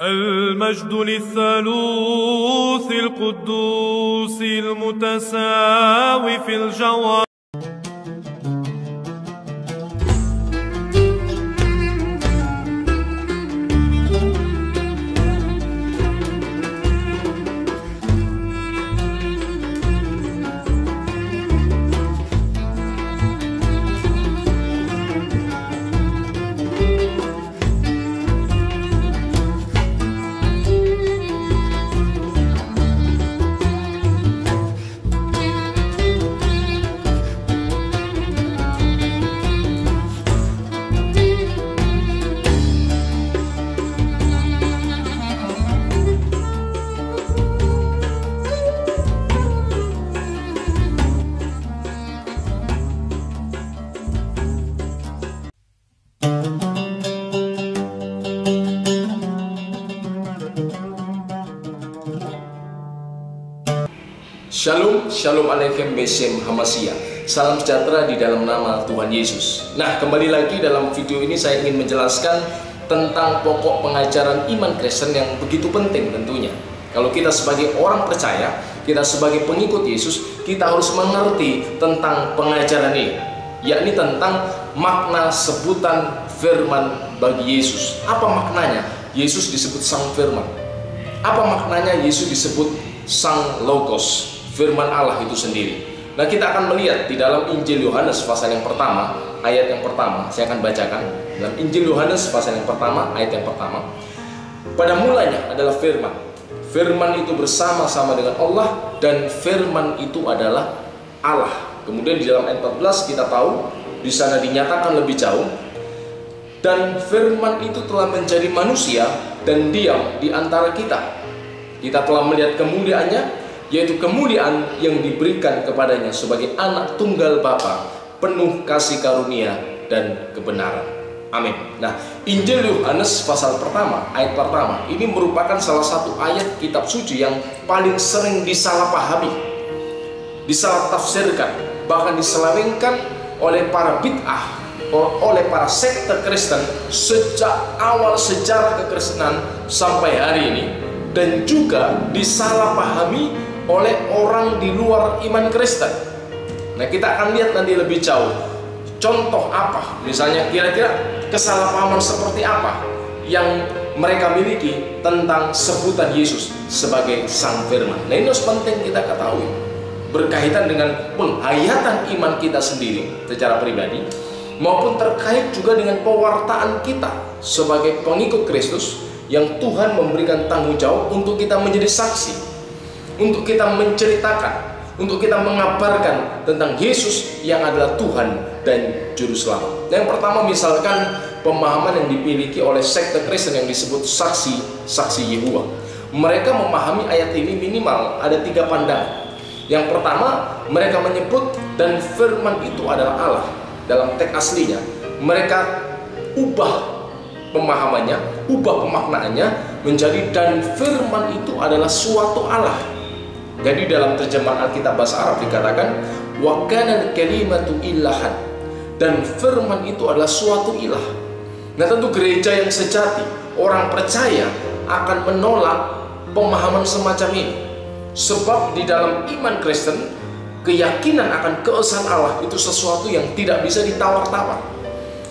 المجد للثالوث القدوس المتساوي في الجوهر. Shalom, Shalom Alaikum Besem Hamasya. Salam sejahtera di dalam nama Tuhan Yesus. Nah, kembali lagi dalam video ini saya ingin menjelaskan tentang pokok pengajaran iman Kristen yang begitu penting tentunya. Kalau kita sebagai orang percaya, kita sebagai pengikut Yesus, kita harus mengerti tentang pengajaran ini, yakni tentang makna sebutan firman bagi Yesus. Apa maknanya Yesus disebut Sang Firman? Apa maknanya Yesus disebut Sang Logos, firman Allah itu sendiri? Nah, kita akan melihat di dalam Injil Yohanes pasal yang pertama, ayat yang pertama. Saya akan bacakan dalam Injil Yohanes pasal yang pertama, ayat yang pertama. Pada mulanya adalah firman. Firman itu bersama-sama dengan Allah, dan firman itu adalah Allah. Kemudian di dalam ayat 14 kita tahu di sana dinyatakan lebih jauh, dan firman itu telah menjadi manusia dan diam di antara kita. Kita telah melihat kemuliaannya, yaitu kemuliaan yang diberikan kepadanya sebagai anak tunggal Bapa, penuh kasih karunia dan kebenaran. Amin. Nah, Injil Yohanes pasal pertama, ayat pertama, ini merupakan salah satu ayat kitab suci yang paling sering disalahpahami, disalah tafsirkan, bahkan diselewengkan oleh para bid'ah, oleh para sekte Kristen sejak awal sejarah kekristenan sampai hari ini, dan juga disalahpahami oleh orang di luar iman Kristen. Nah, kita akan lihat nanti lebih jauh contoh apa, misalnya kira-kira kesalahpahaman seperti apa yang mereka miliki tentang sebutan Yesus sebagai Sang Firman. Nah, ini harus penting kita ketahui, berkaitan dengan penghayatan iman kita sendiri secara pribadi, maupun terkait juga dengan pewartaan kita sebagai pengikut Kristus yang Tuhan memberikan tanggung jawab untuk kita menjadi saksi, untuk kita menceritakan, untuk kita mengabarkan tentang Yesus yang adalah Tuhan dan Juru Selamat. Yang pertama, misalkan pemahaman yang dimiliki oleh sekte Kristen yang disebut saksi Yehova. Mereka memahami ayat ini minimal ada 3 pandangan. Yang pertama, mereka menyebut dan firman itu adalah Allah. Dalam teks aslinya, mereka ubah pemahamannya, ubah pemaknaannya menjadi dan firman itu adalah suatu Allah. Jadi dalam terjemahan Alkitab bahasa Arab dikatakan wa kana kalimatu ilahan, dan firman itu adalah suatu ilah. Nah, tentu gereja yang sejati, orang percaya akan menolak pemahaman semacam ini, sebab di dalam iman Kristen keyakinan akan keesaan Allah itu sesuatu yang tidak bisa ditawar-tawar.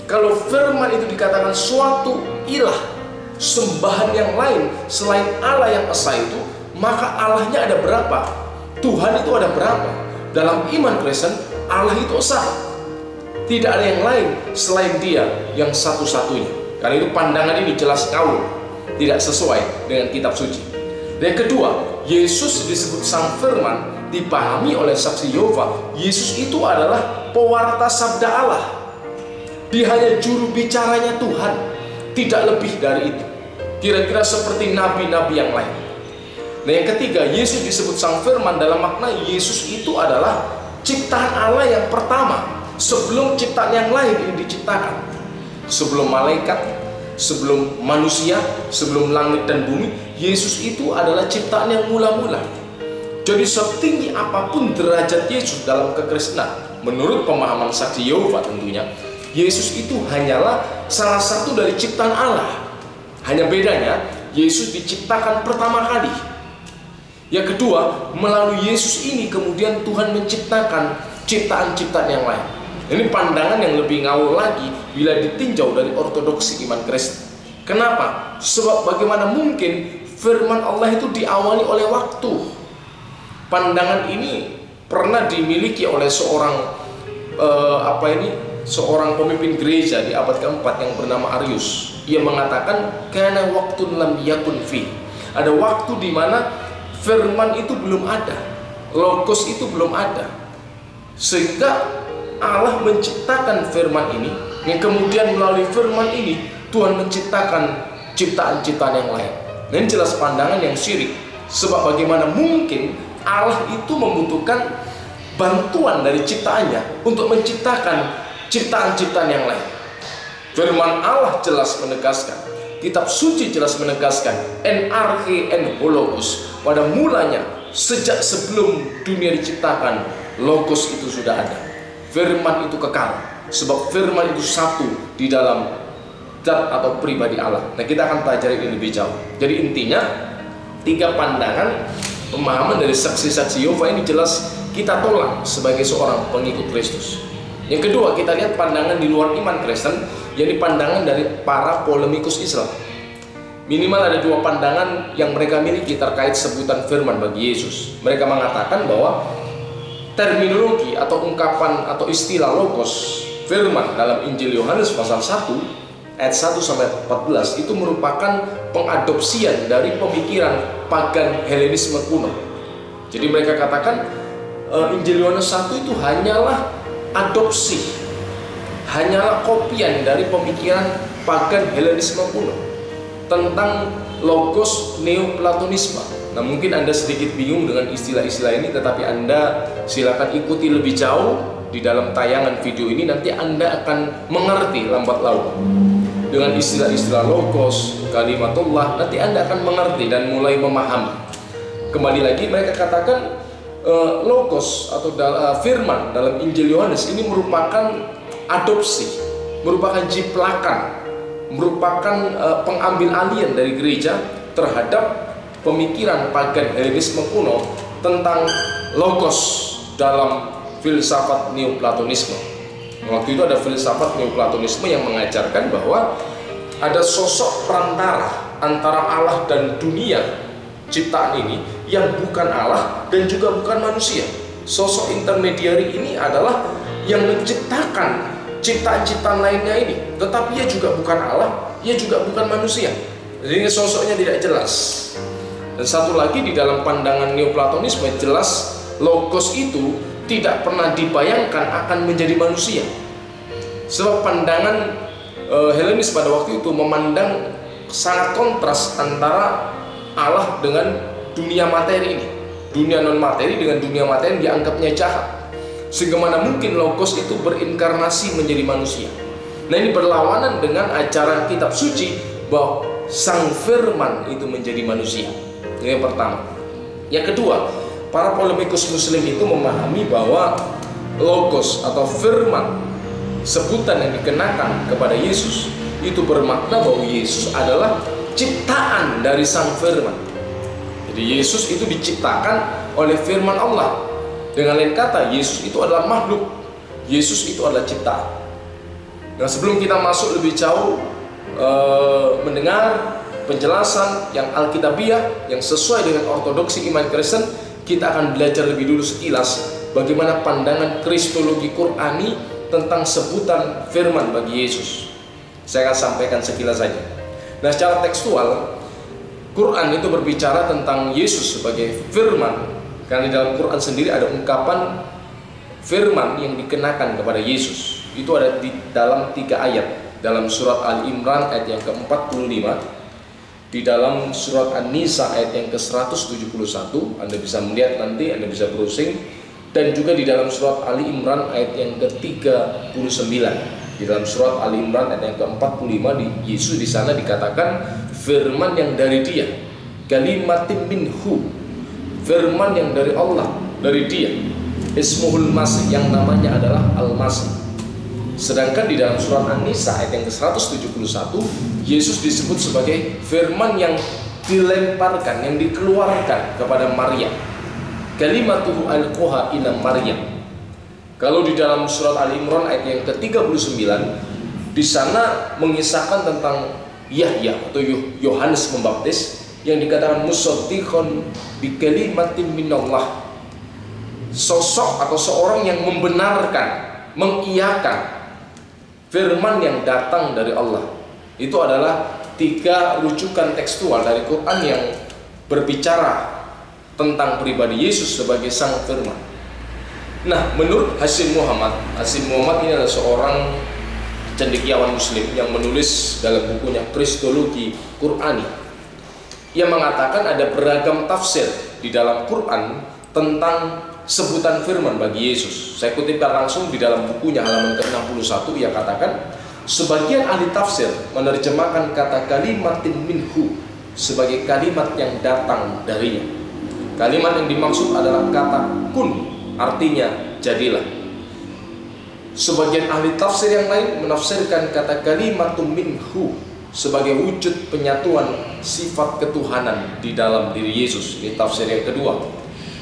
Kalau firman itu dikatakan suatu ilah, sembahan yang lain selain Allah yang esa itu, maka Allahnya ada berapa? Tuhan itu ada berapa? Dalam iman Kristen, Allah itu esa. Tidak ada yang lain selain Dia yang satu-satunya. Karena itu pandangan ini jelas kaul, tidak sesuai dengan kitab suci. Dan yang kedua, Yesus disebut Sang Firman dipahami oleh saksi Yehova. Yesus itu adalah pewarta sabda Allah. Dia hanya juru bicaranya Tuhan, tidak lebih dari itu. Kira-kira seperti nabi-nabi yang lain. Nah, yang ketiga, Yesus disebut Sang Firman dalam makna Yesus itu adalah ciptaan Allah yang pertama, sebelum ciptaan yang lain ini diciptakan. Sebelum malaikat, sebelum manusia, sebelum langit dan bumi, Yesus itu adalah ciptaan yang mula-mula. Jadi setinggi apapun derajat Yesus dalam kekristenan, menurut pemahaman saksi Yehova tentunya, Yesus itu hanyalah salah satu dari ciptaan Allah. Hanya bedanya, Yesus diciptakan pertama kali. Yang kedua, melalui Yesus ini kemudian Tuhan menciptakan ciptaan-ciptaan yang lain. Ini pandangan yang lebih ngawur lagi bila ditinjau dari ortodoksi iman Kristen. Kenapa? Sebab bagaimana mungkin firman Allah itu diawali oleh waktu. Pandangan ini pernah dimiliki oleh seorang seorang pemimpin gereja di abad keempat yang bernama Arius. Ia mengatakan karena waktu lam yakun fi. Ada waktu di mana firman itu belum ada, logos itu belum ada, sehingga Allah menciptakan firman ini, yang kemudian melalui firman ini Tuhan menciptakan ciptaan-ciptaan yang lain. Dan ini jelas pandangan yang syirik. Sebab bagaimana mungkin Allah itu membutuhkan bantuan dari ciptaannya untuk menciptakan ciptaan-ciptaan yang lain. Firman Allah jelas menegaskan, kitab suci jelas menegaskan, en arche en hologos, pada mulanya sejak sebelum dunia diciptakan, logos itu sudah ada. Firman itu kekal, sebab firman itu satu di dalam zat atau pribadi Allah. Nah, kita akan pelajari ini lebih jauh. Jadi intinya, tiga pandangan pemahaman dari saksi-saksi Yehova ini jelas kita tolak sebagai seorang pengikut Kristus. Yang kedua, kita lihat pandangan di luar iman Kristen, yakni pandangan dari para polemikus Islam. Minimal ada dua pandangan yang mereka miliki terkait sebutan firman bagi Yesus. Mereka mengatakan bahwa terminologi atau ungkapan atau istilah logos firman dalam Injil Yohanes pasal 1 ayat 1 sampai 14 itu merupakan pengadopsian dari pemikiran pagan Helenisme kuno. Jadi mereka katakan Injil Yohanes 1 itu hanyalah adopsi, hanyalah kopian dari pemikiran pagan Helenisme kuno tentang logos neoplatonisme. Nah, mungkin Anda sedikit bingung dengan istilah-istilah ini, tetapi Anda silakan ikuti lebih jauh di dalam tayangan video ini. Nanti Anda akan mengerti lambat laun dengan istilah-istilah logos, kalimatullah. Nanti Anda akan mengerti dan mulai memahami. Kembali lagi, mereka katakan logos atau firman dalam Injil Yohanes ini merupakan adopsi, merupakan jiplakan, merupakan pengambil alien dari gereja terhadap pemikiran pagan Helenisme kuno tentang logos dalam filsafat neoplatonisme. Waktu itu ada filsafat neoplatonisme yang mengajarkan bahwa ada sosok perantara antara Allah dan dunia ciptaan ini yang bukan Allah dan juga bukan manusia. Sosok intermediari ini adalah yang menciptakan ciptaan-ciptaan lainnya ini, tetapi ia juga bukan Allah, ia juga bukan manusia. Jadi sosoknya tidak jelas. Dan satu lagi, di dalam pandangan neoplatonisme jelas logos itu tidak pernah dibayangkan akan menjadi manusia. Sebab pandangan Helenis pada waktu itu memandang sangat kontras antara Allah dengan dunia materi ini. Dunia non materi dengan dunia materi dianggapnya jahat. Sehingga mana mungkin logos itu berinkarnasi menjadi manusia. Nah, ini berlawanan dengan ajaran kitab suci bahwa sang firman itu menjadi manusia. Ini yang pertama. Yang kedua, para polemikus muslim itu memahami bahwa logos atau firman, sebutan yang dikenakan kepada Yesus, itu bermakna bahwa Yesus adalah ciptaan dari sang firman. Jadi Yesus itu diciptakan oleh firman Allah. Dengan lain kata, Yesus itu adalah makhluk, Yesus itu adalah ciptaan. Nah, sebelum kita masuk lebih jauh mendengar penjelasan yang alkitabiah, yang sesuai dengan ortodoksi iman Kristen, kita akan belajar lebih dulu sekilas bagaimana pandangan kristologi Qur'ani tentang sebutan firman bagi Yesus. Saya akan sampaikan sekilas saja. Nah, secara tekstual, Quran itu berbicara tentang Yesus sebagai firman. Karena di dalam Quran sendiri ada ungkapan firman yang dikenakan kepada Yesus. Itu ada di dalam 3 ayat. Dalam surat Al-Imran ayat yang ke-45, di dalam surat An-Nisa ayat yang ke-171, Anda bisa melihat nanti, Anda bisa browsing. Dan juga di dalam surat Ali Imran ayat yang ke-39. Di dalam surat Ali Imran ayat yang ke-45, Yesus di sana dikatakan firman yang dari Dia, kalimatin minhu, firman yang dari Allah, dari Dia, Ismuhul Masih, yang namanya adalah Al-Masih. Sedangkan di dalam surat An-Nisa ayat yang ke-171, Yesus disebut sebagai firman yang dilemparkan, yang dikeluarkan kepada Maryam. Kalimatuhu alqaha ila Maryam. Kalau di dalam surat Ali Imran ayat yang ke-39, di sana mengisahkan tentang Yahya atau Yohanes Pembaptis yang dikatakan musaddiqan bi kalimatin minallah. Sosok atau seorang yang membenarkan, mengiyakan firman yang datang dari Allah. Itu adalah 3 rujukan tekstual dari Quran yang berbicara tentang pribadi Yesus sebagai sang firman. Nah, menurut Hasyim Muhammad ini adalah seorang cendekiawan muslim yang menulis dalam bukunya Kristologi Qur'ani, yang mengatakan ada beragam tafsir di dalam Quran tentang sebutan firman bagi Yesus. Saya kutipkan langsung di dalam bukunya halaman ke-61. Ia katakan, sebagian ahli tafsir menerjemahkan kata kalimatin minhu sebagai kalimat yang datang darinya. Kalimat yang dimaksud adalah kata kun, artinya jadilah. Sebagian ahli tafsir yang lain menafsirkan kata kalimatun minhu sebagai wujud penyatuan sifat ketuhanan di dalam diri Yesus. Ini tafsir yang kedua.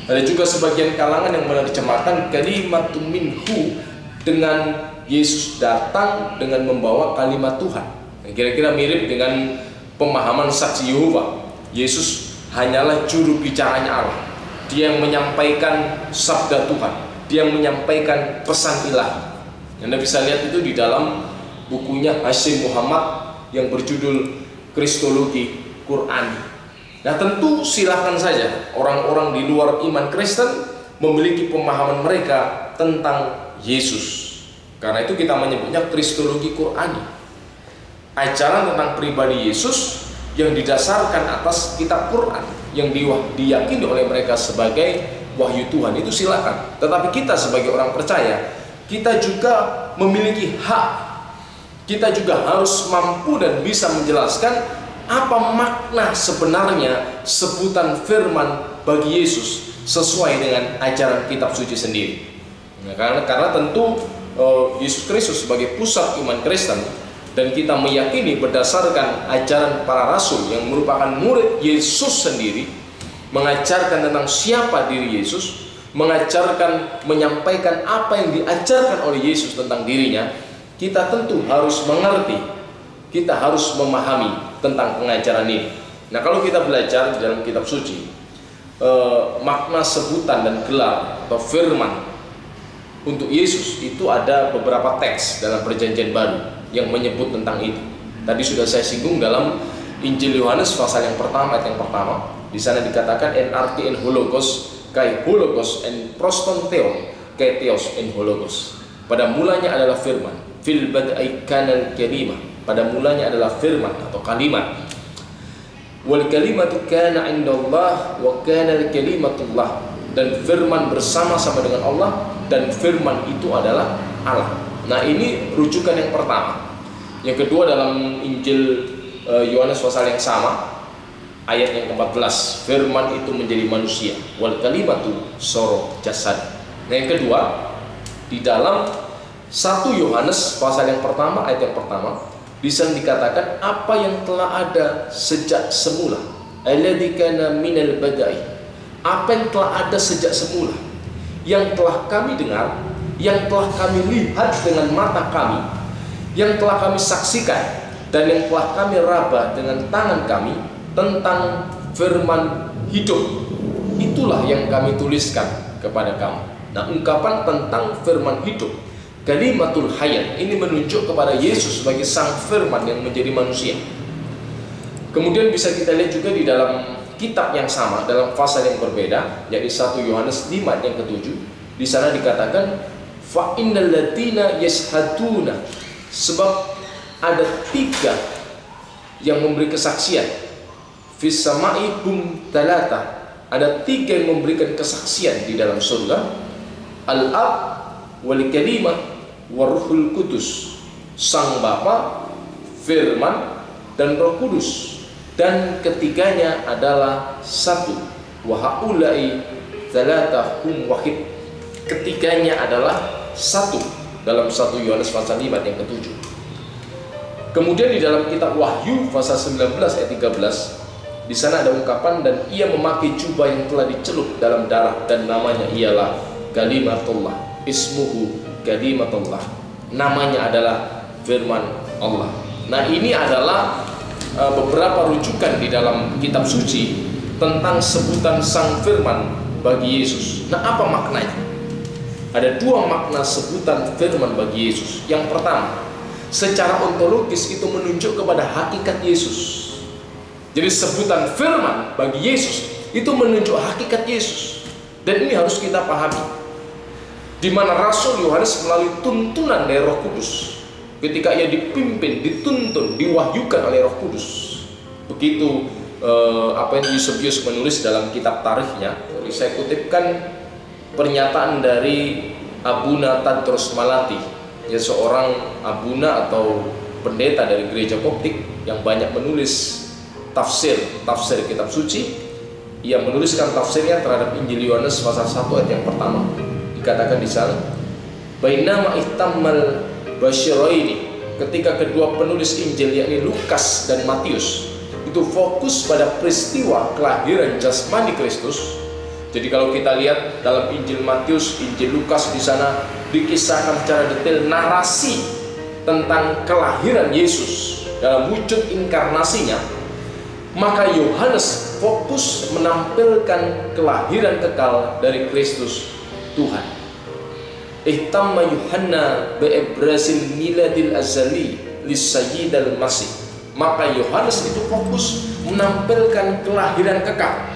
Ada juga sebagian kalangan yang menerjemahkan kalimatun minhu dengan Yesus datang dengan membawa kalimat Tuhan. Kira-kira mirip dengan pemahaman saksi Yehova. Yesus hanyalah juru bicaranya Allah. Dia yang menyampaikan sabda Tuhan, dia yang menyampaikan pesan ilahi. Anda bisa lihat itu di dalam bukunya Hasyim Muhammad yang berjudul Kristologi Qur'ani. Nah, tentu silahkan saja orang-orang di luar iman Kristen memiliki pemahaman mereka tentang Yesus. Karena itu kita menyebutnya Kristologi Qur'ani, ajaran tentang pribadi Yesus yang didasarkan atas kitab Quran yang diyakini oleh mereka sebagai wahyu Tuhan. Itu silakan. Tetapi kita sebagai orang percaya, kita juga memiliki hak. Kita juga harus mampu dan bisa menjelaskan apa makna sebenarnya sebutan firman bagi Yesus sesuai dengan ajaran kitab suci sendiri. Nah, karena tentu Yesus Kristus sebagai pusat iman Kristen, dan kita meyakini berdasarkan ajaran para rasul yang merupakan murid Yesus sendiri, mengajarkan tentang siapa diri Yesus, mengajarkan, menyampaikan apa yang diajarkan oleh Yesus tentang dirinya. Kita tentu harus mengerti, kita harus memahami tentang pengajaran ini. Nah, kalau kita belajar di dalam kitab suci, makna sebutan dan gelar atau firman untuk Yesus itu ada beberapa teks dalam Perjanjian Baru yang menyebut tentang itu. Tadi sudah saya singgung dalam Injil Yohanes pasal yang pertama, ayat yang pertama. Di sana dikatakan NRT en hologos kai hologos en proston theo kai theos en hologos. Pada mulanya adalah firman, fil badai kanal kalimah. Pada mulanya adalah firman atau kalimat. Wal kalimatu kana indallah wa kana al kalimatullah. Dan firman bersama-sama dengan Allah, dan firman itu adalah Allah. Nah, ini rujukan yang pertama. Yang kedua dalam Injil Yohanes pasal yang sama, ayat yang ke-14, firman itu menjadi manusia, wal kalimatu soro jasad. Nah, yang kedua di dalam 1 Yohanes pasal yang pertama, ayat yang pertama, di sana dikatakan apa yang telah ada sejak semula, alladzi kana minal badai, apa yang telah ada sejak semula, yang telah kami dengar, yang telah kami lihat dengan mata kami, yang telah kami saksikan, dan yang telah kami raba dengan tangan kami tentang firman hidup. Itulah yang kami tuliskan kepada kamu. Nah, ungkapan tentang firman hidup, kalimatul hayat, ini menunjuk kepada Yesus sebagai sang firman yang menjadi manusia. Kemudian bisa kita lihat juga di dalam kitab yang sama, dalam pasal yang berbeda, yaitu 1 Yohanes 5 yang ke-7. Di sana dikatakan fa innal latina yashhaduna, sebab ada 3 yang memberi kesaksian. Fis samai hum talata, ada 3 yang memberikan kesaksian di dalam surga. Al-Ab wal kalimah waruhul kudus, sang Bapa, firman, dan Roh Kudus, dan ketiganya adalah satu. Wa haulai talata hum wahid, ketiganya adalah satu, dalam 1 Yohanes pasal 5 yang ke-7. Kemudian di dalam kitab Wahyu pasal 19 ayat 13, Di sana ada ungkapan, dan ia memakai jubah yang telah dicelup dalam darah, dan namanya ialah Kalimatullah, ismuhu Kalimatullah, namanya adalah firman Allah. Nah, ini adalah beberapa rujukan di dalam kitab suci tentang sebutan sang firman bagi Yesus. Nah, apa maknanya? Ada dua makna sebutan firman bagi Yesus. Yang pertama, secara ontologis itu menunjuk kepada hakikat Yesus. Jadi sebutan firman bagi Yesus itu menunjuk hakikat Yesus. Dan ini harus kita pahami. Di mana Rasul Yohanes melalui tuntunan dari Roh Kudus, ketika ia dipimpin, dituntun, diwahyukan oleh Roh Kudus. Begitu apa yang Eusebius menulis dalam kitab tarikhnya. Saya kutipkan pernyataan dari Abuna Tadros Malati, ya, seorang abuna atau pendeta dari gereja Koptik yang banyak menulis tafsir kitab suci. Ia menuliskan tafsirnya terhadap Injil Yohanes pasal 1 ayat yang pertama. Dikatakan di sana, bainama ihtammal basyiraini, ketika kedua penulis Injil yakni Lukas dan Matius itu fokus pada peristiwa kelahiran jasmani Kristus. Jadi kalau kita lihat dalam Injil Matius, Injil Lukas, di sana dikisahkan secara detail narasi tentang kelahiran Yesus dalam wujud inkarnasinya. Maka Yohanes fokus menampilkan kelahiran kekal dari Kristus Tuhan. Ihtamma Yuhanna bi'ibrasil miladil azali lisayyidil masih. Maka Yohanes itu fokus menampilkan kelahiran kekal.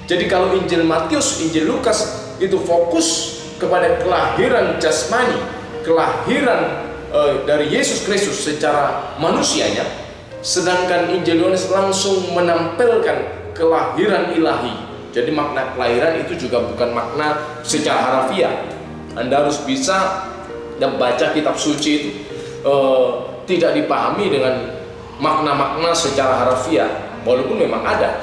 Jadi kalau Injil Matius, Injil Lukas itu fokus kepada kelahiran jasmani, kelahiran dari Yesus Kristus secara manusianya. Sedangkan Injil Yohanes langsung menampilkan kelahiran ilahi. Jadi makna kelahiran itu juga bukan makna secara harafiah. Anda harus bisa membaca kitab suci itu tidak dipahami dengan makna-makna secara harafiah. Walaupun memang ada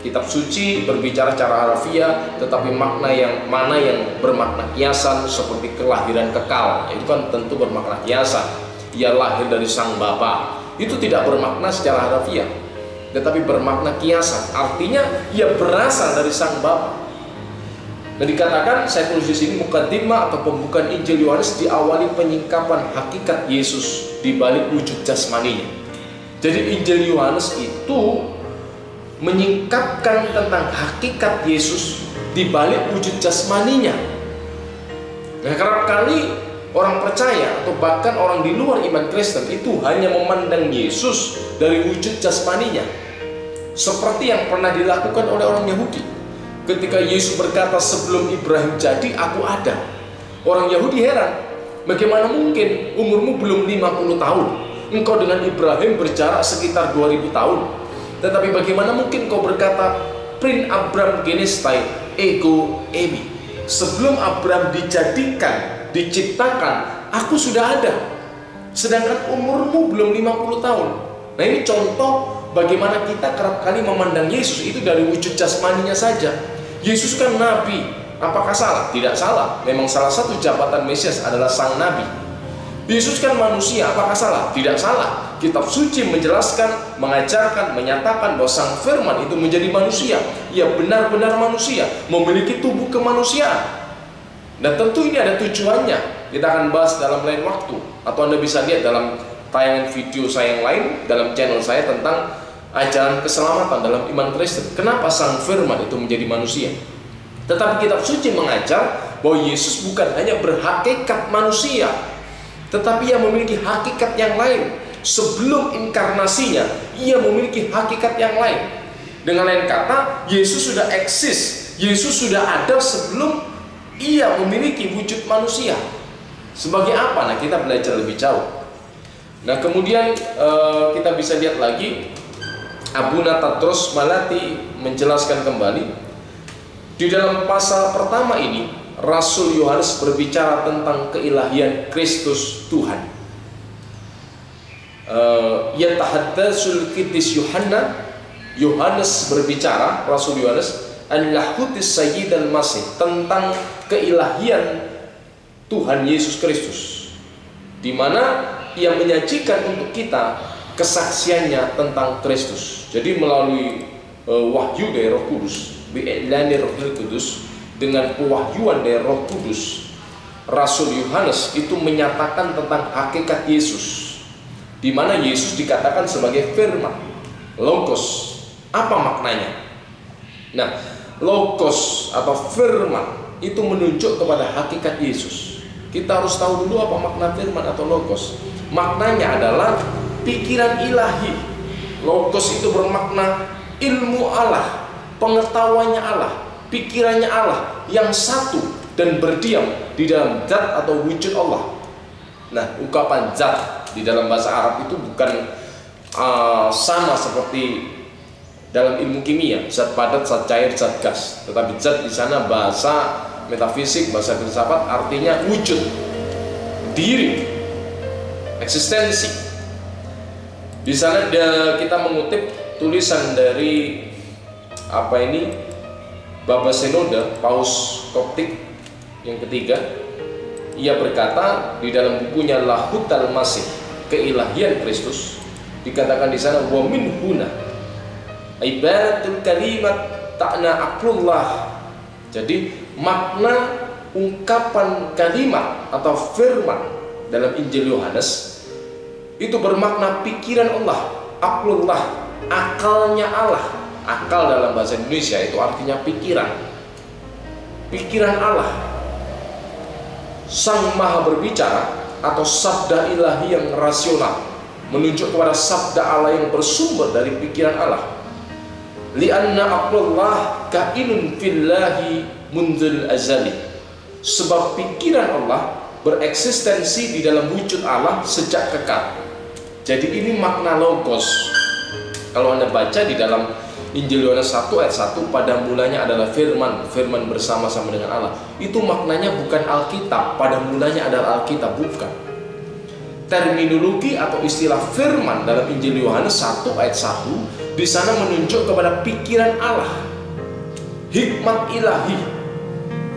kitab suci berbicara secara harafiah, tetapi makna yang mana yang bermakna kiasan seperti kelahiran kekal, itu kan tentu bermakna kiasan. Ia lahir dari sang Bapa. Itu tidak bermakna secara harafiah, tetapi bermakna kiasan. Artinya ia berasal dari sang Bapa. Dan dikatakan, saya tulis di sini, mukaddimah atau pembukaan Injil Yohanes diawali penyingkapan hakikat Yesus di balik wujud jasmaninya. Jadi Injil Yohanes itu menyingkapkan tentang hakikat Yesus di balik wujud jasmaninya. Nah, kerap kali orang percaya atau bahkan orang di luar iman Kristen itu hanya memandang Yesus dari wujud jasmaninya, seperti yang pernah dilakukan oleh orang Yahudi. Ketika Yesus berkata, sebelum Ibrahim jadi, aku ada. Orang Yahudi heran, bagaimana mungkin umurmu belum 50 tahun, engkau dengan Ibrahim berjarak sekitar 2000 tahun, tetapi bagaimana mungkin kau berkata, Prin Abram Genestai ego emi, sebelum Abram dijadikan, diciptakan, aku sudah ada, sedangkan umurmu belum 50 tahun. Nah, ini contoh bagaimana kita kerap kali memandang Yesus itu dari wujud jasmaninya saja. Yesus kan nabi, apakah salah? Tidak salah. Memang salah satu jabatan Mesias adalah sang nabi. Yesus kan manusia, apakah salah? Tidak salah. Kitab suci menjelaskan, mengajarkan, menyatakan bahwa sang firman itu menjadi manusia. Ia benar-benar manusia, memiliki tubuh kemanusiaan. Dan tentu ini ada tujuannya. Kita akan bahas dalam lain waktu, atau Anda bisa lihat dalam tayangan video saya yang lain dalam channel saya tentang ajaran keselamatan dalam iman Kristen. Kenapa sang firman itu menjadi manusia? Tetapi kitab suci mengajar bahwa Yesus bukan hanya berhakikat manusia, tetapi ia memiliki hakikat yang lain. Sebelum inkarnasinya, ia memiliki hakikat yang lain. Dengan lain kata, Yesus sudah eksis, Yesus sudah ada sebelum ia memiliki wujud manusia. Sebagai apa? Nah, kita belajar lebih jauh. Nah, kemudian kita bisa lihat lagi, Abuna Tadros Malati menjelaskan kembali di dalam pasal pertama ini, Rasul Yohanes berbicara tentang keilahian Kristus Tuhan. Yatahaddatsul Qidis Yohanes berbicara, Rasul Yohanes an-lahutis sayyidal masih, tentang keilahian Tuhan Yesus Kristus, di mana ia menyajikan untuk kita kesaksiannya tentang Kristus. Jadi melalui wahyu dari Roh Kudus, bi'ilani Rohul Kudus, dengan pewahyuan dari Roh Kudus, Rasul Yohanes itu menyatakan tentang hakikat Yesus, di mana Yesus dikatakan sebagai firman, logos. Apa maknanya? Nah, logos atau firman itu menunjuk kepada hakikat Yesus. Kita harus tahu dulu apa makna firman atau logos. Maknanya adalah pikiran ilahi. Logos itu bermakna ilmu Allah, pengetahuannya Allah, pikirannya Allah yang satu dan berdiam di dalam zat atau wujud Allah. Nah, ungkapan zat di dalam bahasa Arab itu bukan sama seperti dalam ilmu kimia, zat padat, zat cair, zat gas. Tetapi zat di sana bahasa metafisik, bahasa filsafat artinya wujud, diri, eksistensi. Di sana kita mengutip tulisan dari Baba Senoda, Paus Koptik yang ketiga. Ia berkata di dalam bukunya Lahutal Masih, Keilahian Kristus, dikatakan di sana wa min huna ibaratul kalimat ta'na aqlullah. Jadi makna ungkapan kalimat atau firman dalam Injil Yohanes itu bermakna pikiran Allah, aqlullah, akalnya Allah. Akal dalam bahasa Indonesia itu artinya pikiran, pikiran Allah. Sang Maha Berbicara atau sabda ilahi yang rasional menunjuk kepada sabda Allah yang bersumber dari pikiran Allah. Li'anna aqlullah ka'inun fillahi mundzul azali. Sebab pikiran Allah bereksistensi di dalam wujud Allah sejak kekal. Jadi ini makna logos. Kalau Anda baca di dalam Injil Yohanes 1 ayat 1, pada mulanya adalah firman, firman bersama-sama dengan Allah. Itu maknanya bukan Alkitab, pada mulanya adalah Alkitab, bukan. Terminologi atau istilah firman dalam Injil Yohanes 1 ayat 1 di sana menunjuk kepada pikiran Allah, hikmat ilahi,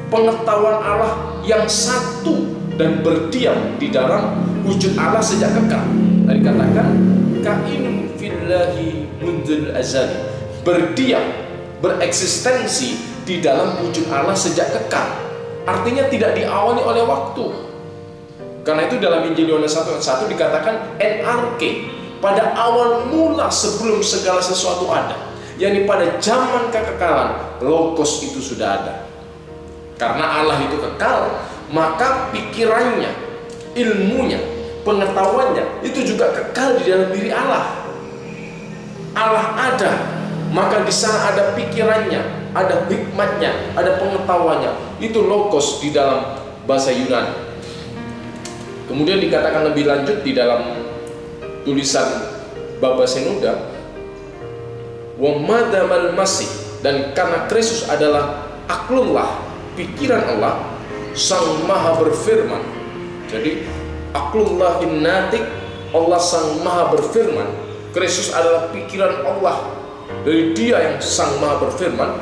pengetahuan Allah yang satu dan berdiam di dalam wujud Allah sejak kekal. Tadi katakan kainun fillahi mundzul azali, berdiam, bereksistensi di dalam wujud Allah sejak kekal. Artinya tidak diawali oleh waktu. Karena itu dalam Injil Yohanes 1 ayat 1 dikatakan NRK, pada awal mula sebelum segala sesuatu ada. yakni pada zaman kekekalan logos itu sudah ada. Karena Allah itu kekal, maka pikirannya, ilmunya, pengetahuannya itu juga kekal di dalam diri Allah. Allah ada, maka di sana ada pikirannya, ada hikmatnya, ada pengetahuannya. Itu logos di dalam bahasa Yunani. Kemudian dikatakan lebih lanjut di dalam tulisan Baba Senoda, wa madamal masih, dan karena Kristus adalah aklullah, pikiran Allah, Sang Maha berfirman. Jadi aklullah innatik, Allah Sang Maha berfirman. Kristus adalah pikiran Allah, dari Dia yang Sang Maha berfirman.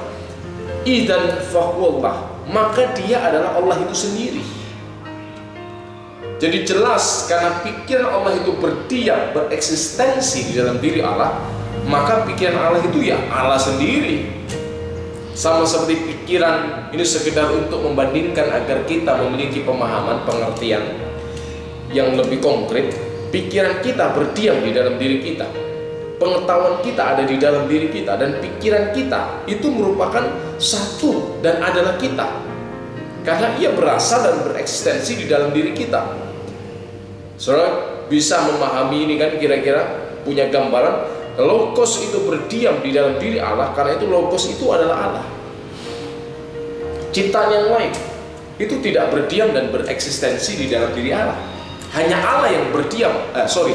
Idan fahuwallah, maka Dia adalah Allah itu sendiri. Jadi jelas karena pikiran Allah itu berdiam, bereksistensi di dalam diri Allah, maka pikiran Allah itu ya Allah sendiri. Sama seperti pikiran ini sekedar untuk membandingkan agar kita memiliki pemahaman, pengertian yang lebih konkret. Pikiran kita berdiam di dalam diri kita, pengetahuan kita ada di dalam diri kita, dan pikiran kita itu merupakan satu dan adalah kita, karena ia berasal dan bereksistensi di dalam diri kita. Saudara bisa memahami ini kan, kira-kira punya gambaran logos itu berdiam di dalam diri Allah, karena itu logos itu adalah Allah. Ciptaan yang lain itu tidak berdiam dan bereksistensi di dalam diri Allah. Hanya Allah yang berdiam,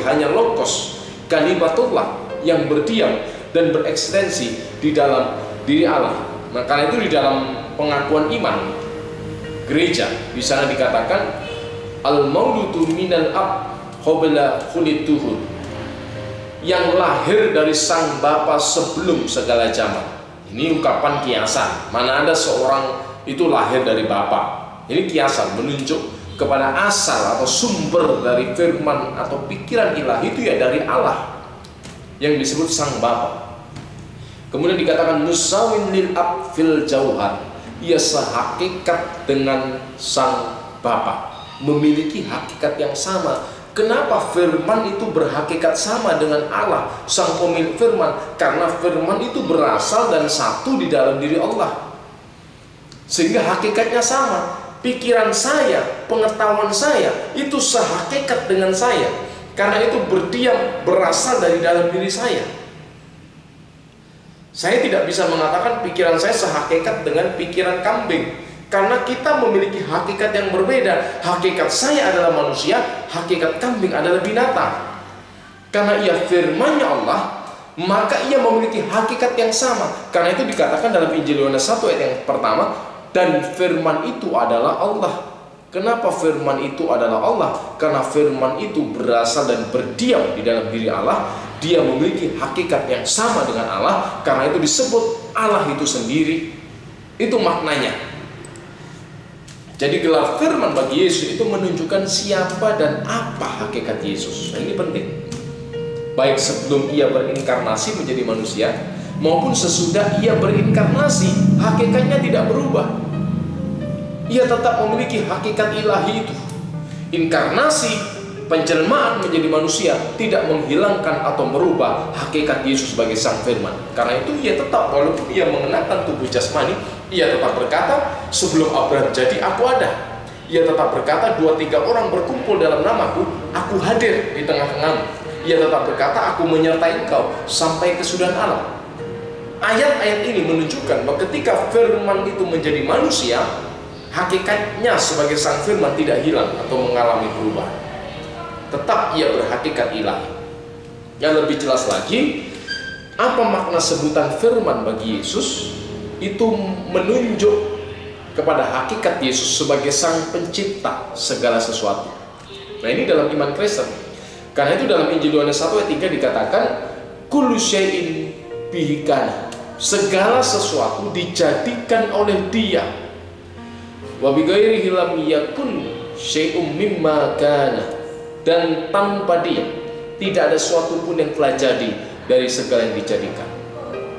hanya logos kalimatullah yang berdiam dan bereksistensi di dalam diri Allah. Nah, karena itu di dalam pengakuan iman gereja di sana dikatakan al-mauludu minal ab qabla khulituhu, yang lahir dari sang Bapa sebelum segala zaman. Ini ungkapan kiasan. Mana ada seorang itu lahir dari Bapa. Ini kiasan menunjuk kepada asal atau sumber dari firman atau pikiran ilahi itu ya dari Allah yang disebut sang Bapa. Kemudian dikatakan musawin lil ab fil jauhar, ia sehakikat dengan sang Bapa, memiliki hakikat yang sama. Kenapa firman itu berhakikat sama dengan Allah, sang pemilik firman? Karena firman itu berasal dan satu di dalam diri Allah, sehingga hakikatnya sama. Pikiran saya, pengetahuan saya itu sehakikat dengan saya, karena itu berdiam, berasal dari dalam diri saya. Saya tidak bisa mengatakan pikiran saya sehakikat dengan pikiran kambing, karena kita memiliki hakikat yang berbeda. Hakikat saya adalah manusia, hakikat kambing adalah binatang. Karena ia firman-Nya Allah, maka ia memiliki hakikat yang sama. Karena itu dikatakan dalam Injil Yohanes 1 ayat yang pertama, dan firman itu adalah Allah. Kenapa firman itu adalah Allah? Karena firman itu berasal dan berdiam di dalam diri Allah. Dia memiliki hakikat yang sama dengan Allah. Karena itu disebut Allah itu sendiri. Itu maknanya. Jadi gelar firman bagi Yesus itu menunjukkan siapa dan apa hakikat Yesus. Nah, ini penting. Baik sebelum ia berinkarnasi menjadi manusia, maupun sesudah ia berinkarnasi, hakikatnya tidak berubah. Ia tetap memiliki hakikat ilahi itu. Inkarnasi, penjelmaan menjadi manusia, tidak menghilangkan atau merubah hakikat Yesus sebagai sang firman. Karena itu ia tetap, walaupun ia mengenakan tubuh jasmani, ia tetap berkata, sebelum Abraham jadi, aku ada. Ia tetap berkata, 2-3 orang berkumpul dalam namaku, aku hadir di tengah-tengahmu. Ia tetap berkata, aku menyertai engkau sampai kesudahan alam. Ayat-ayat ini menunjukkan bahwa ketika firman itu menjadi manusia, hakikatnya sebagai sang firman tidak hilang atau mengalami perubahan. Tetap ia berhakikat ilahi. Yang lebih jelas lagi, apa makna sebutan firman bagi Yesus? Itu menunjuk kepada hakikat Yesus sebagai sang pencipta segala sesuatu. Nah, ini dalam iman Kristen. Karena itu dalam Injil Yohanes 1 ayat 3 dikatakan, kullu syai'in bihi kana, segala sesuatu dijadikan oleh Dia. Wa bi ghairihi lam yakun syai'un mimma kana, dan tanpa Dia tidak ada sesuatu pun yang telah jadi dari segala yang dijadikan.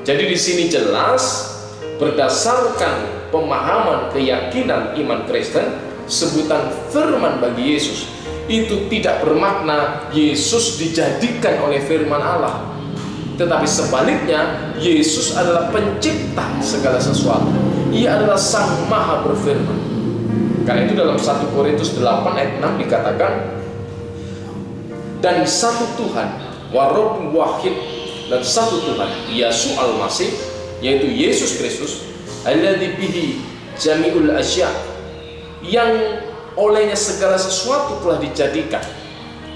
Jadi di sini jelas, berdasarkan pemahaman keyakinan iman Kristen, sebutan firman bagi Yesus itu tidak bermakna Yesus dijadikan oleh firman Allah, tetapi sebaliknya Yesus adalah pencipta segala sesuatu. Ia adalah sang maha berfirman. Karena itu dalam 1 Korintus 8 ayat 6 dikatakan, dan satu Tuhan, warabbun wahid, dan satu Tuhan, Yesus Al-Masih, yaitu Yesus Kristus, alladzi bihi jami'ul asya, yang olehnya segala sesuatu telah dijadikan,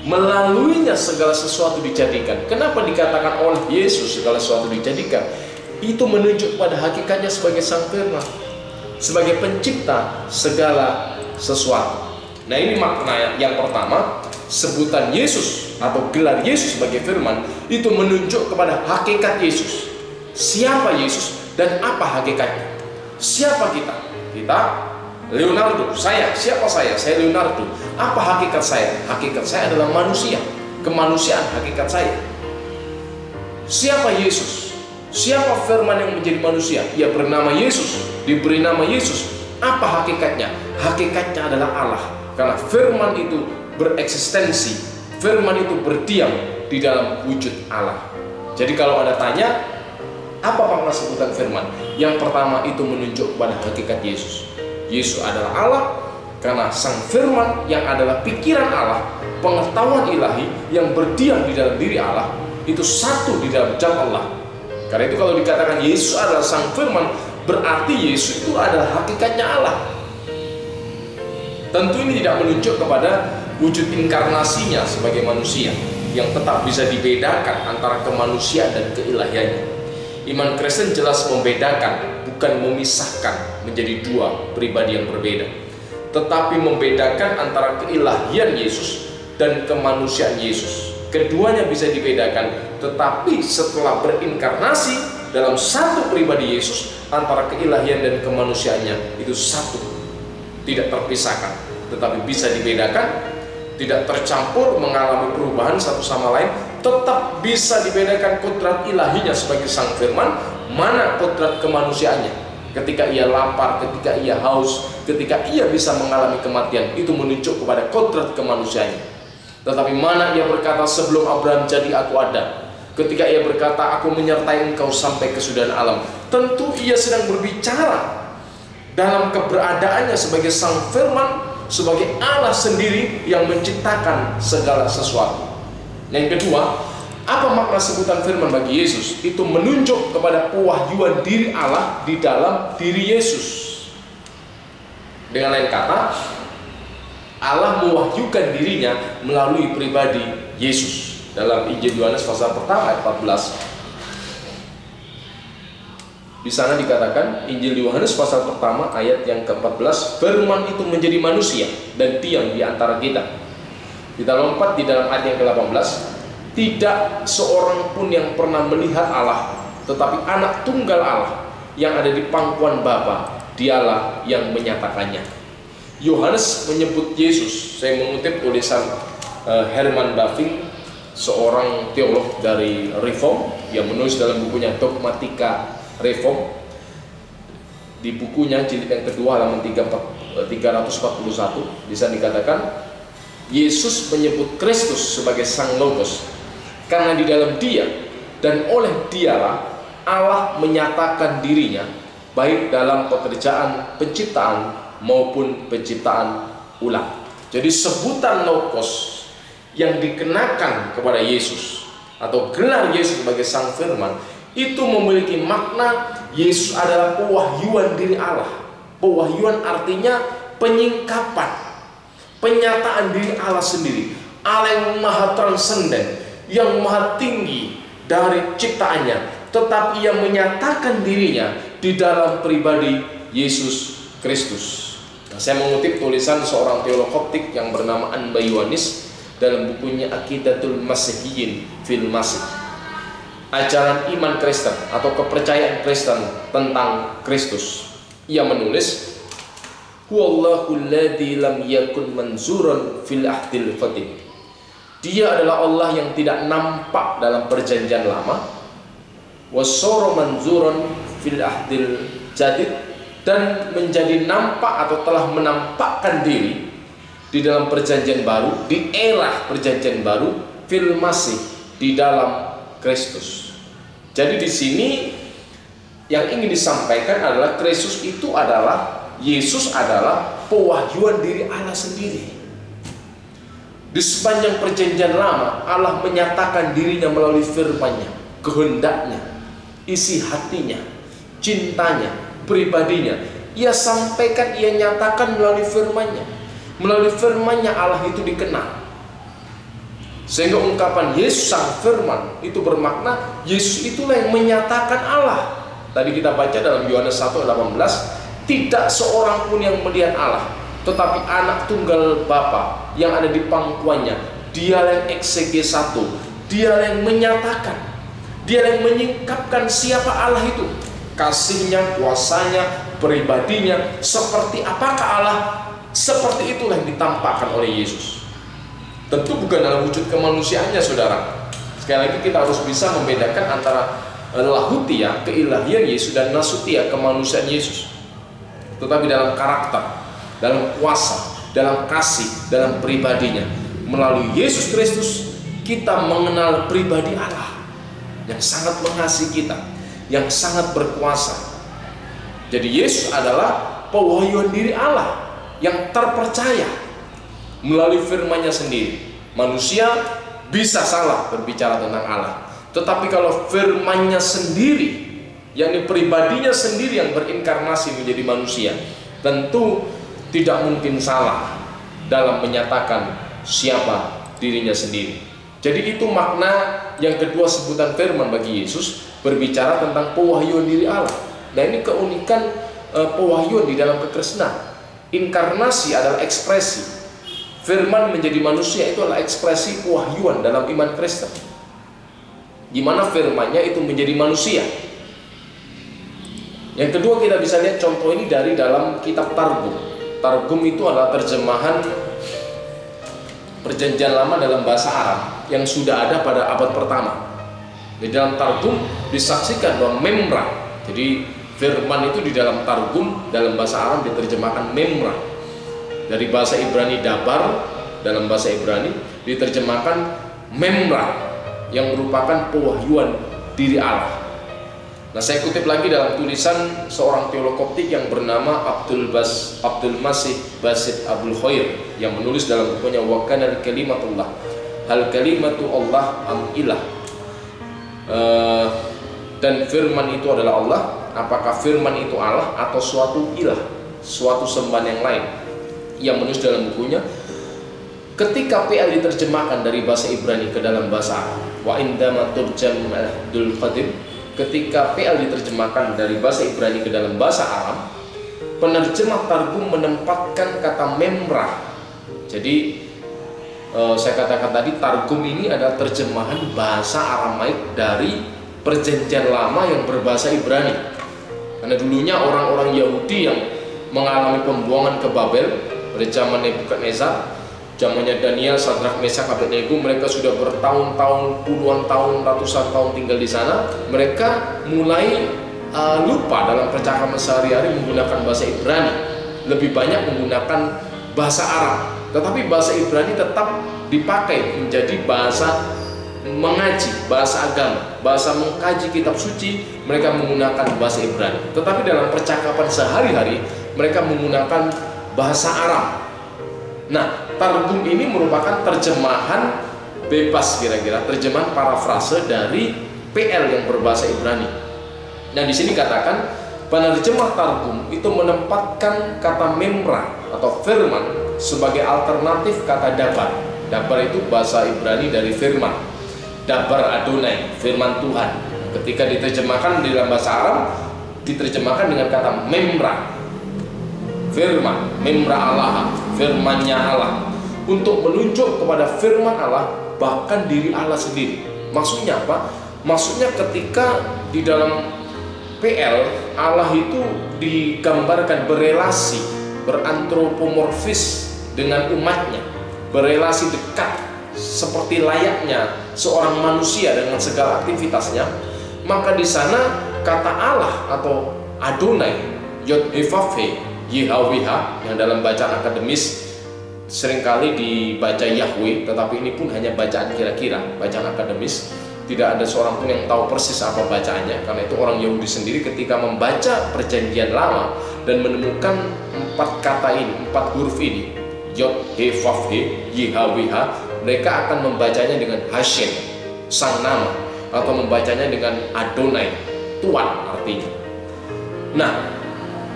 melaluinya segala sesuatu dijadikan. Kenapa dikatakan oleh Yesus segala sesuatu dijadikan? Itu menunjuk pada hakikatnya sebagai sang firman, sebagai pencipta segala sesuatu. Nah, ini makna yang pertama. Sebutan Yesus atau gelar Yesus sebagai firman itu menunjuk kepada hakikat Yesus. Siapa Yesus dan apa hakikatnya? Siapa kita? Kita Leonardo, siapa saya? Saya Leonardo. Apa hakikat saya? Hakikat saya adalah manusia. Kemanusiaan hakikat saya. Siapa Yesus? Siapa firman yang menjadi manusia? Ia bernama Yesus, diberi nama Yesus. Apa hakikatnya? Hakikatnya adalah Allah. Karena firman itu bereksistensi, firman itu berdiam di dalam wujud Allah. Jadi kalau ada tanya, apa makna sebutan firman? Yang pertama itu menunjuk pada hakikat Yesus. Yesus adalah Allah karena sang firman yang adalah pikiran Allah, pengetahuan ilahi yang berdiam di dalam diri Allah, itu satu di dalam zat Allah. Karena itu kalau dikatakan Yesus adalah sang firman, berarti Yesus itu adalah hakikatnya Allah. Tentu ini tidak menunjuk kepada wujud inkarnasinya sebagai manusia yang tetap bisa dibedakan antara kemanusiaan dan keilahiannya. Iman Kristen jelas membedakan, bukan memisahkan menjadi dua pribadi yang berbeda, tetapi membedakan antara keilahian Yesus dan kemanusiaan Yesus. Keduanya bisa dibedakan, tetapi setelah berinkarnasi dalam satu pribadi Yesus, antara keilahian dan kemanusiaannya itu satu, tidak terpisahkan, tetapi bisa dibedakan, tidak tercampur, mengalami perubahan satu sama lain, tetap bisa dibedakan kodrat ilahinya sebagai sang firman mana kodrat kemanusiaannya. Ketika ia lapar, ketika ia haus, ketika ia bisa mengalami kematian, itu menunjuk kepada kodrat kemanusiaannya. Tetapi mana ia berkata, sebelum Abraham jadi aku ada. Ketika ia berkata, aku menyertai engkau sampai kesudahan alam. Tentu ia sedang berbicara dalam keberadaannya sebagai sang firman, sebagai Allah sendiri yang menciptakan segala sesuatu. Yang kedua, apa makna sebutan firman bagi Yesus? Itu menunjuk kepada pewahyuan diri Allah di dalam diri Yesus. Dengan lain kata, Allah mewahyukan dirinya melalui pribadi Yesus. Dalam Injil Yohanes pasal pertama ayat 14. Di sana dikatakan, Injil Yohanes pasal pertama ayat yang ke-14, firman itu menjadi manusia dan diam di antara kita. Kita lompat di dalam ayat yang ke-18, tidak seorang pun yang pernah melihat Allah, tetapi anak tunggal Allah yang ada di pangkuan Bapa, dialah yang menyatakannya. Yohanes menyebut Yesus. Saya mengutip tulisan Herman Bavinck, seorang teolog dari Reform, yang menulis dalam bukunya Dogmatika Reform. Di bukunya jilid yang kedua halaman 341, di sana dikatakan Yesus menyebut Kristus sebagai Sang Logos karena di dalam Dia dan oleh Dialah Allah menyatakan dirinya, baik dalam pekerjaan penciptaan maupun penciptaan ulang. Jadi sebutan Logos yang dikenakan kepada Yesus atau gelar Yesus sebagai Sang Firman itu memiliki makna Yesus adalah pewahyuan diri Allah. Pewahyuan artinya penyingkapan, penyataan diri Allah sendiri. Allah yang maha transenden, yang maha tinggi dari ciptaannya, tetapi yang menyatakan dirinya di dalam pribadi Yesus Kristus. Nah, saya mengutip tulisan seorang teolog Koptik yang bernama Anba Yohanes dalam bukunya Aqidatul Masihiyyin fil Masih, ajaran iman Kristen atau kepercayaan Kristen tentang Kristus. Ia menulis, huwallahu alladzi lam yakun manzuran fil ahdil qadim. Dia adalah Allah yang tidak nampak dalam perjanjian lama, wasara manzuran fil ahdil jadid, dan menjadi nampak atau telah menampakkan diri di dalam perjanjian baru, di era perjanjian baru, fil masih, di dalam Kristus. Jadi di sini yang ingin disampaikan adalah Kristus itu adalah, Yesus adalah pewahyuan diri Allah sendiri. Di sepanjang perjanjian lama Allah menyatakan dirinya melalui firman-Nya, kehendaknya, isi hatinya, cintanya, pribadinya. Ia sampaikan, ia nyatakan melalui firman-Nya. Melalui firman-Nya Allah itu dikenal. Sehingga ungkapan Yesus Sang Firman itu bermakna Yesus itulah yang menyatakan Allah. Tadi kita baca dalam Yohanes 1:18, tidak seorang pun yang melihat Allah, tetapi anak tunggal Bapa yang ada di pangkuannya, Dialah yang exegesis, Dialah yang menyatakan, Dialah yang menyingkapkan siapa Allah itu, kasihnya, kuasanya, pribadinya, seperti apakah Allah, seperti itulah yang ditampakkan oleh Yesus. Tentu bukan dalam wujud kemanusiaannya, saudara. Sekali lagi kita harus bisa membedakan antara lahutia, keilahian Yesus, dan nasutia, kemanusiaan Yesus. Tetapi dalam karakter, dalam kuasa, dalam kasih, dalam pribadinya, melalui Yesus Kristus kita mengenal pribadi Allah yang sangat mengasihi kita, yang sangat berkuasa. Jadi Yesus adalah pewahyuan diri Allah yang terpercaya melalui firman-Nya sendiri. Manusia bisa salah berbicara tentang Allah, tetapi kalau firman-Nya sendiri, yakni pribadinya sendiri yang berinkarnasi menjadi manusia, tentu tidak mungkin salah dalam menyatakan siapa dirinya sendiri. Jadi itu makna yang kedua sebutan firman bagi Yesus, berbicara tentang pewahyuan diri Allah. Nah, ini keunikan pewahyuan di dalam kekristenan. Inkarnasi adalah ekspresi. Firman menjadi manusia itu adalah ekspresi pewahyuan dalam iman Kristen, di mana firman-Nya itu menjadi manusia. Yang kedua, kita bisa lihat contoh ini dari dalam kitab Targum. Targum itu adalah terjemahan perjanjian lama dalam bahasa Arab yang sudah ada pada abad pertama. Di dalam Targum disaksikan bahwa Memra Jadi firman itu di dalam Targum dalam bahasa Aram diterjemahkan memra. Dari bahasa Ibrani dabar dalam bahasa Ibrani diterjemahkan memra, yang merupakan pewahyuan diri Allah. Nah, saya kutip lagi dalam tulisan seorang teolog Koptik yang bernama Abdul Masih Basit Abdul Khair, yang menulis dalam bukunya Wa kana kalimatullah hal kalimatu Allah am ilah. Dan firman itu adalah Allah. Apakah firman itu Allah atau suatu ilah, suatu sembahan yang lain? Yang menulis dalam bukunya, ketika PL diterjemahkan dari bahasa Ibrani ke dalam bahasa Arab, wa indama turjam al-Abdul Qadim, ketika PL diterjemahkan dari bahasa Ibrani ke dalam bahasa Arab, penerjemah Targum menempatkan kata memra. Jadi saya katakan tadi, Targum ini adalah terjemahan bahasa Aramaik dari Perjanjian Lama yang berbahasa Ibrani. Karena dulunya orang-orang Yahudi yang mengalami pembuangan ke Babel pada zaman Nebukadnezar, zamannya Daniel, Sadrak, Mesak, Abednego, mereka sudah bertahun-tahun, puluhan tahun, ratusan tahun tinggal di sana. Mereka mulai lupa dalam percakapan sehari-hari menggunakan bahasa Ibrani, lebih banyak menggunakan bahasa Arab. Tetapi bahasa Ibrani tetap dipakai menjadi bahasa mengaji, bahasa agama, bahasa mengkaji kitab suci. Mereka menggunakan bahasa Ibrani. Tetapi dalam percakapan sehari-hari mereka menggunakan bahasa Arab. Nah, Targum ini merupakan terjemahan bebas, kira-kira terjemahan parafrase dari PL yang berbahasa Ibrani. Nah, di sini katakan penerjemah Targum itu menempatkan kata memra atau firman sebagai alternatif kata dabar. Dabar itu bahasa Ibrani dari firman. Dabar Adonai, firman Tuhan. Ketika diterjemahkan di dalam bahasa Arab, diterjemahkan dengan kata memra, firman, memra Allah, firmannya Allah, untuk menunjuk kepada firman Allah, bahkan diri Allah sendiri. Maksudnya apa? Maksudnya ketika di dalam PL, Allah itu digambarkan berelasi, berantropomorfis dengan umatnya, berelasi dekat seperti layaknya seorang manusia dengan segala aktivitasnya. Maka di sana kata Allah atau Adonai, Yod Hevavhe, YHWH, yang dalam bacaan akademis seringkali dibaca Yahweh, tetapi ini pun hanya bacaan kira-kira, bacaan akademis. Tidak ada seorang pun yang tahu persis apa bacaannya. Karena itu orang Yahudi sendiri ketika membaca Perjanjian Lama dan menemukan 4 kata ini, 4 huruf ini, Yod Hevavhe, YHWH, mereka akan membacanya dengan Hashem, sang nama, atau membacanya dengan Adonai, Tuhan artinya. Nah,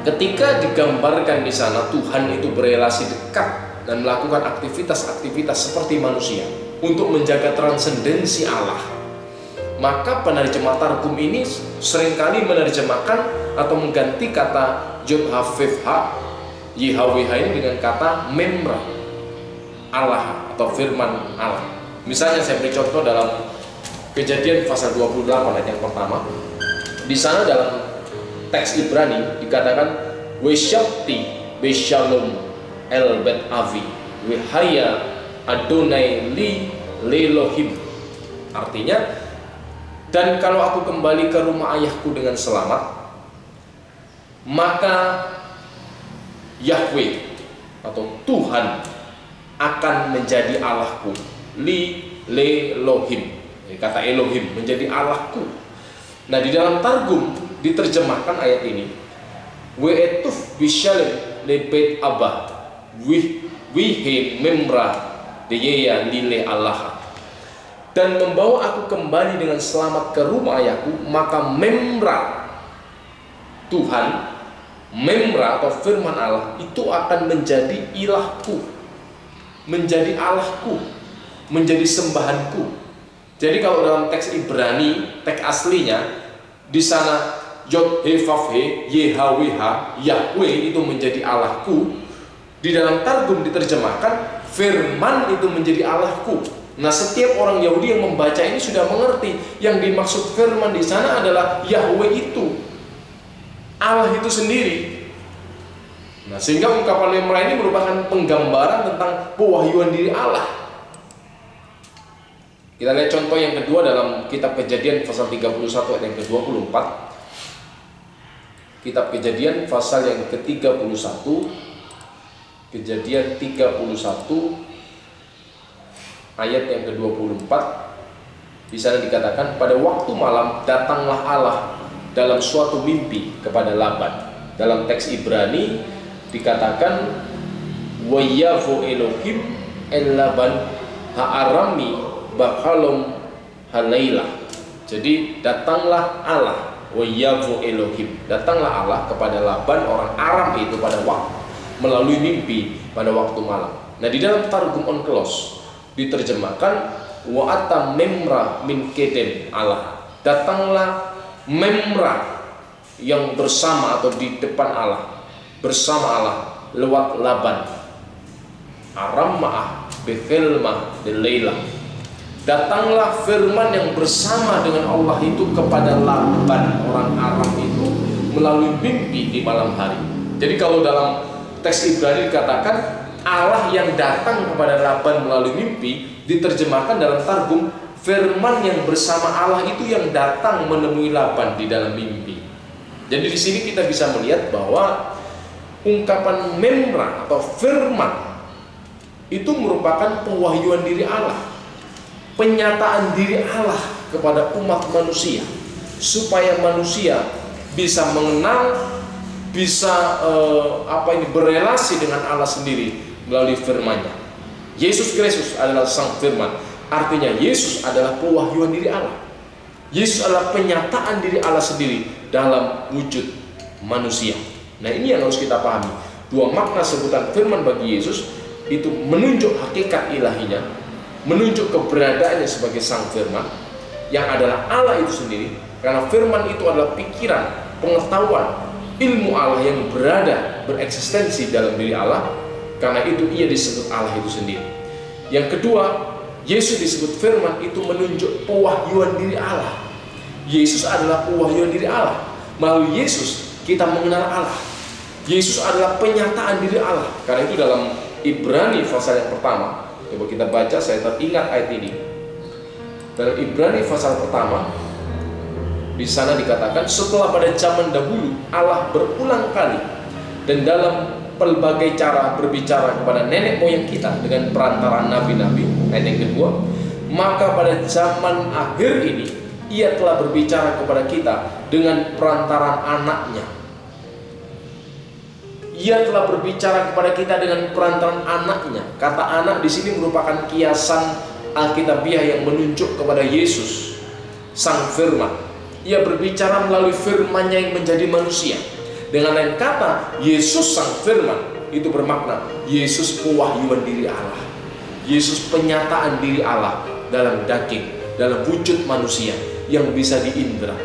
ketika digambarkan di sana Tuhan itu berelasi dekat dan melakukan aktivitas-aktivitas seperti manusia untuk menjaga transendensi Allah, maka penerjemah Targum ini seringkali menerjemahkan atau mengganti kata Yod Hevavhe, YHWH ini dengan kata memra, Allah atau firman Allah. Misalnya saya beri contoh dalam Kejadian pasal 28 ayat yang pertama. Di sana dalam teks Ibrani dikatakan Weshapti Beshalom El Bet Avi Wehaya Adonai Li Lelohim. Artinya, dan kalau aku kembali ke rumah ayahku dengan selamat, maka Yahweh atau Tuhan akan menjadi Allahku. Li Lelohim, kata Elohim, menjadi Allahku. Nah, di dalam Targum diterjemahkan ayat ini, We'etuf bishalem lebet abah wihe memra deyeya lile Allah, dan membawa aku kembali dengan selamat ke rumah ayahku, maka memra Tuhan, memra atau firman Allah itu akan menjadi ilahku, menjadi Allahku, menjadi sembahanku. Jadi kalau dalam teks Ibrani, teks aslinya di sana Yod Hevavhe, YHWH, Yahweh itu menjadi Allahku. Di dalam Targum diterjemahkan firman itu menjadi Allahku. Nah, setiap orang Yahudi yang membaca ini sudah mengerti yang dimaksud firman di sana adalah Yahweh itu, Allah itu sendiri. Nah, sehingga ungkapan memra ini merupakan penggambaran tentang pewahyuan diri Allah. Kita lihat contoh yang kedua dalam kitab Kejadian pasal 31 ayat yang ke-24. Kitab Kejadian pasal yang ke-31, Kejadian 31 ayat yang ke-24. Di sana dikatakan, pada waktu malam datanglah Allah dalam suatu mimpi kepada Laban. Dalam teks Ibrani dikatakan, wa yavu Elohim el Laban ha'arami bakhalom halaylah. Jadi datanglah Allah, wa yavu Elohim, datanglah Allah kepada Laban orang Aram itu pada waktu melalui mimpi pada waktu malam. Nah, di dalam Targum Onkelos diterjemahkan wa atta memra min kedem Allah, datanglah memra yang bersama atau di depan Allah, bersama Allah lewat Laban. Aram ma'ah Bethel ma'ah Delayla. Datanglah firman yang bersama dengan Allah itu kepada Laban orang Aram itu melalui mimpi di malam hari. Jadi kalau dalam teks Ibrani dikatakan Allah yang datang kepada Laban melalui mimpi, diterjemahkan dalam Targum firman yang bersama Allah itu yang datang menemui Laban di dalam mimpi. Jadi di sini kita bisa melihat bahwa ungkapan memra atau firman itu merupakan pewahyuan diri Allah, penyataan diri Allah kepada umat manusia, supaya manusia bisa mengenal, bisa berelasi dengan Allah sendiri melalui firman-Nya. Yesus Kristus adalah sang firman, artinya Yesus adalah pewahyuan diri Allah. Yesus adalah penyataan diri Allah sendiri dalam wujud manusia. Nah, ini yang harus kita pahami. Dua makna sebutan firman bagi Yesus itu menunjuk hakikat ilahinya, menunjuk keberadaannya sebagai sang firman yang adalah Allah itu sendiri, karena firman itu adalah pikiran, pengetahuan, ilmu Allah yang berada, bereksistensi dalam diri Allah. Karena itu ia disebut Allah itu sendiri. Yang kedua, Yesus disebut firman itu menunjuk pewahyuan diri Allah. Yesus adalah pewahyuan diri Allah. Melalui Yesus kita mengenal Allah. Yesus adalah penyataan diri Allah. Karena itu dalam Ibrani pasal yang pertama, coba kita baca, saya teringat ayat ini. Dalam Ibrani pasal pertama, di sana dikatakan, setelah pada zaman dahulu Allah berulang kali dan dalam pelbagai cara berbicara kepada nenek moyang kita dengan perantaraan nabi-nabi. Ayat yang kedua, maka pada zaman akhir ini ia telah berbicara kepada kita dengan perantaraan anaknya. Ia telah berbicara kepada kita dengan perantaraan anaknya. Kata anak di sini merupakan kiasan Alkitabiah yang menunjuk kepada Yesus, sang firman. Ia berbicara melalui firman-Nya yang menjadi manusia. Dengan lain kata, Yesus sang firman itu bermakna Yesus pewahyuan diri Allah, Yesus penyataan diri Allah dalam daging, dalam wujud manusia yang bisa diindra,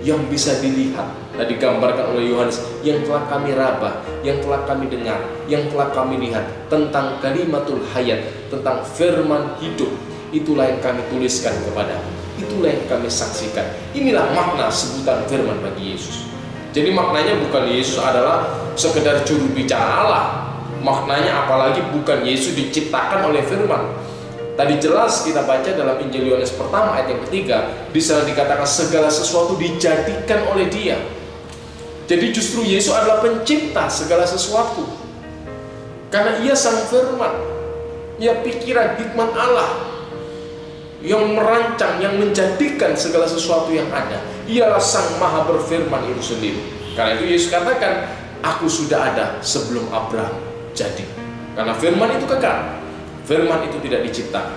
yang bisa dilihat. Nah, digambarkan oleh Yohanes, yang telah kami raba, yang telah kami dengar, yang telah kami lihat tentang kalimatul hayat, tentang firman hidup. Itulah yang kami tuliskan kepadamu, itulah yang kami saksikan. Inilah makna sebutan firman bagi Yesus. Jadi maknanya bukan Yesus adalah sekedar juru bicara Allah. Maknanya apalagi bukan Yesus diciptakan oleh firman. Tadi jelas kita baca dalam Injil Yohanes pertama ayat yang ketiga, di sana dikatakan segala sesuatu dijadikan oleh Dia. Jadi justru Yesus adalah pencipta segala sesuatu. Karena Ia sang firman, Ia pikiran hikmat Allah yang merancang, yang menjadikan segala sesuatu yang ada. Ialah sang maha berfirman itu sendiri. Karena itu Yesus katakan, aku sudah ada sebelum Abraham jadi. Karena firman itu kekal, firman itu tidak diciptakan.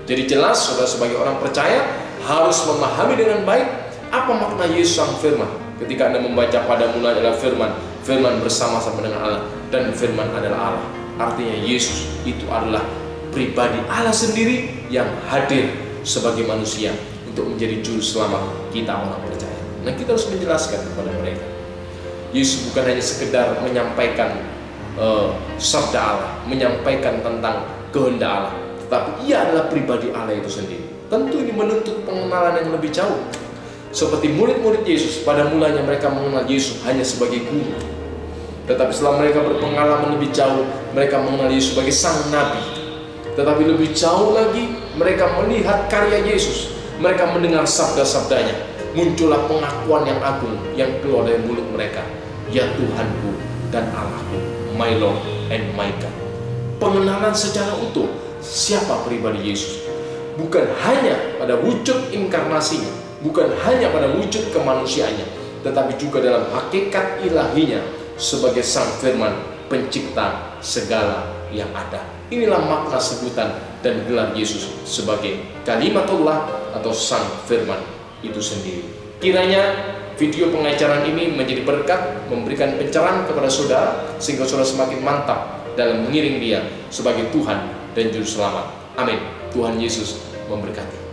Jadi jelas saudara sebagai orang percaya harus memahami dengan baik apa makna Yesus sang firman. Ketika Anda membaca pada mulanya adalah firman, firman bersama-sama dengan Allah, dan firman adalah Allah. Artinya Yesus itu adalah pribadi Allah sendiri yang hadir sebagai manusia untuk menjadi juru selamat kita orang percaya. Nah, kita harus menjelaskan kepada mereka, Yesus bukan hanya sekedar menyampaikan sabda Allah, menyampaikan tentang kehendak Allah, tetapi Ia adalah pribadi Allah itu sendiri. Tentu ini menuntut pengenalan yang lebih jauh. Seperti murid-murid Yesus, pada mulanya mereka mengenal Yesus hanya sebagai guru. Tetapi setelah mereka berpengalaman lebih jauh, mereka mengenal Yesus sebagai sang nabi. Tetapi lebih jauh lagi, mereka melihat karya Yesus, mereka mendengar sabda-sabdanya. Muncullah pengakuan yang agung yang keluar dari mulut mereka. ya Tuhanku dan Allahku, my Lord and my God. Pengenalan secara utuh siapa pribadi Yesus, bukan hanya pada wujud inkarnasinya, bukan hanya pada wujud kemanusiaannya, tetapi juga dalam hakikat ilahinya sebagai Sang Firman, pencipta segala yang ada. Inilah makna sebutan dan gelar Yesus sebagai Kalimatullah atau Sang Firman itu sendiri. Kiranya video pengajaran ini menjadi berkat, memberikan pencerahan kepada saudara, sehingga saudara semakin mantap dalam mengiring Dia sebagai Tuhan dan Juru Selamat. Amin. Tuhan Yesus memberkati.